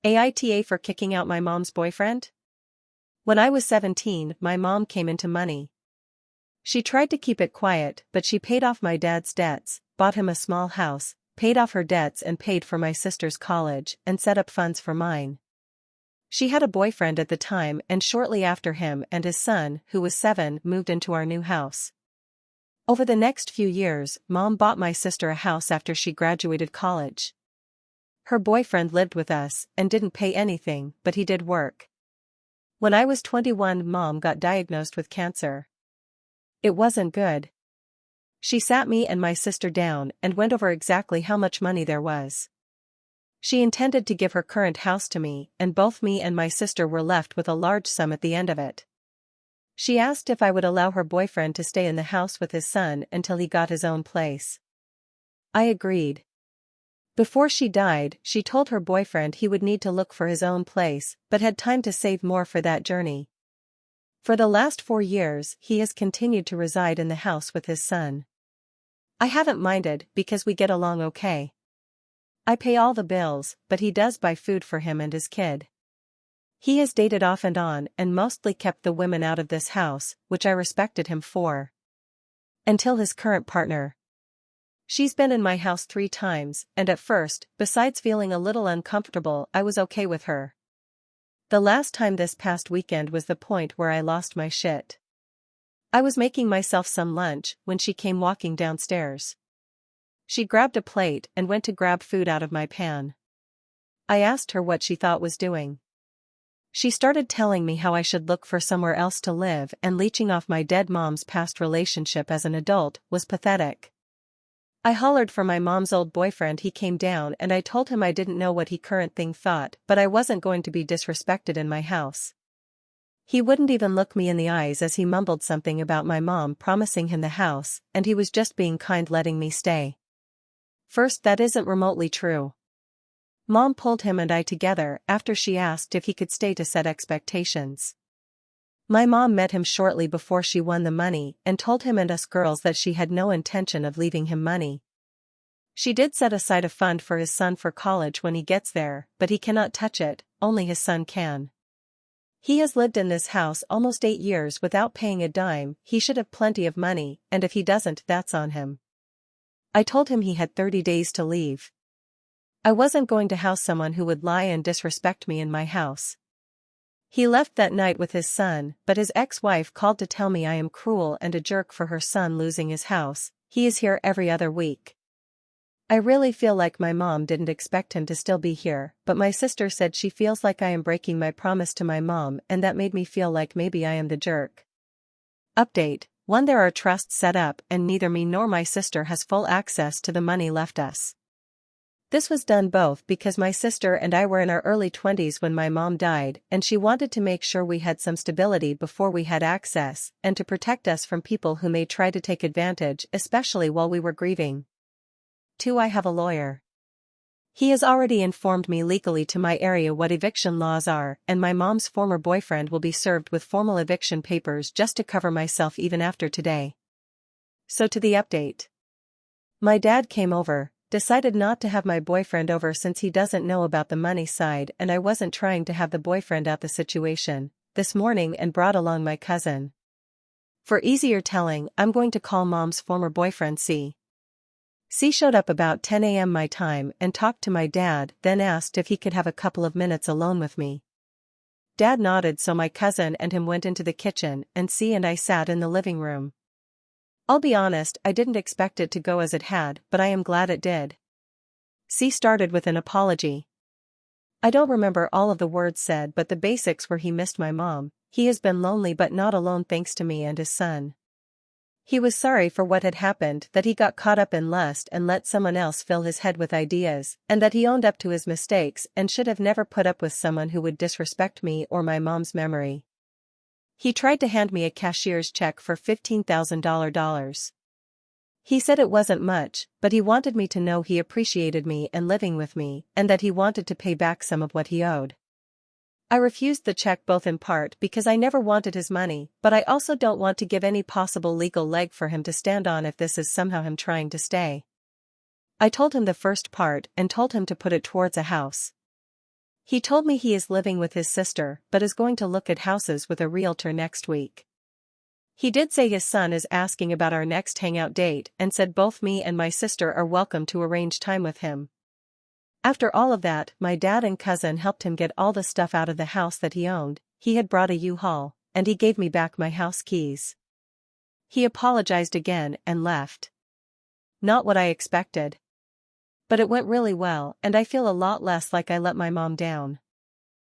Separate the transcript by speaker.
Speaker 1: AITA for kicking out my mom's boyfriend? When I was 17, my mom came into money. She tried to keep it quiet, but she paid off my dad's debts, bought him a small house, paid off her debts and paid for my sister's college, and set up funds for mine. She had a boyfriend at the time, and shortly after him and his son, who was 7, moved into our new house. Over the next few years, Mom bought my sister a house after she graduated college. Her boyfriend lived with us and didn't pay anything, but he did work. When I was 21, Mom got diagnosed with cancer. It wasn't good. She sat me and my sister down and went over exactly how much money there was. She intended to give her current house to me, and both me and my sister were left with a large sum at the end of it. She asked if I would allow her boyfriend to stay in the house with his son until he got his own place. I agreed. Before she died, she told her boyfriend he would need to look for his own place, but had time to save more for that journey. For the last 4 years, he has continued to reside in the house with his son. I haven't minded because we get along okay. I pay all the bills, but he does buy food for him and his kid. He has dated off and on and mostly kept the women out of this house, which I respected him for. Until his current partner. She's been in my house 3 times, and at first, besides feeling a little uncomfortable, I was okay with her. The last time this past weekend was the point where I lost my shit. I was making myself some lunch when she came walking downstairs. She grabbed a plate and went to grab food out of my pan. I asked her what she thought was doing. She started telling me how I should look for somewhere else to live, and leeching off my dead mom's past relationship as an adult was pathetic. I hollered for my mom's old boyfriend. He came down and I told him I didn't know what he current thing thought, but I wasn't going to be disrespected in my house. He wouldn't even look me in the eyes as he mumbled something about my mom promising him the house, and he was just being kind letting me stay. First, that isn't remotely true. Mom pulled him and I together after she asked if he could stay to set expectations. My mom met him shortly before she won the money and told him and us girls that she had no intention of leaving him money. She did set aside a fund for his son for college when he gets there, but he cannot touch it, only his son can. He has lived in this house almost 8 years without paying a dime. He should have plenty of money, and if he doesn't, that's on him. I told him he had 30 days to leave. I wasn't going to house someone who would lie and disrespect me in my house. He left that night with his son, but his ex-wife called to tell me I am cruel and a jerk for her son losing his house. He is here every other week. I really feel like my mom didn't expect him to still be here, but my sister said she feels like I am breaking my promise to my mom, and that made me feel like maybe I am the jerk. Update: 1. There are trusts set up and neither me nor my sister has full access to the money left us. This was done both because my sister and I were in our early 20s when my mom died, and she wanted to make sure we had some stability before we had access, and to protect us from people who may try to take advantage, especially while we were grieving. 2. I have a lawyer. He has already informed me legally to my area what eviction laws are, and my mom's former boyfriend will be served with formal eviction papers just to cover myself even after today. So to the update. My dad came over, decided not to have my boyfriend over since he doesn't know about the money side and I wasn't trying to have the boyfriend out the situation, this morning, and brought along my cousin. For easier telling, I'm going to call mom's former boyfriend C. C showed up about 10 a.m. my time and talked to my dad, then asked if he could have a couple of minutes alone with me. Dad nodded, so my cousin and him went into the kitchen and C and I sat in the living room. I'll be honest, I didn't expect it to go as it had, but I am glad it did. C started with an apology. I don't remember all of the words said, but the basics were he missed my mom, he has been lonely but not alone thanks to me and his son. He was sorry for what had happened, that he got caught up in lust and let someone else fill his head with ideas, and that he owned up to his mistakes and should have never put up with someone who would disrespect me or my mom's memory. He tried to hand me a cashier's check for $15,000. He said it wasn't much, but he wanted me to know he appreciated me and living with me, and that he wanted to pay back some of what he owed. I refused the check, both in part because I never wanted his money, but I also don't want to give any possible legal leg for him to stand on if this is somehow him trying to stay. I told him the first part and told him to put it towards a house. He told me he is living with his sister but is going to look at houses with a realtor next week. He did say his son is asking about our next hangout date and said both me and my sister are welcome to arrange time with him. After all of that, my dad and cousin helped him get all the stuff out of the house that he owned. He had brought a U-Haul, and he gave me back my house keys. He apologized again and left. Not what I expected. But it went really well, and I feel a lot less like I let my mom down.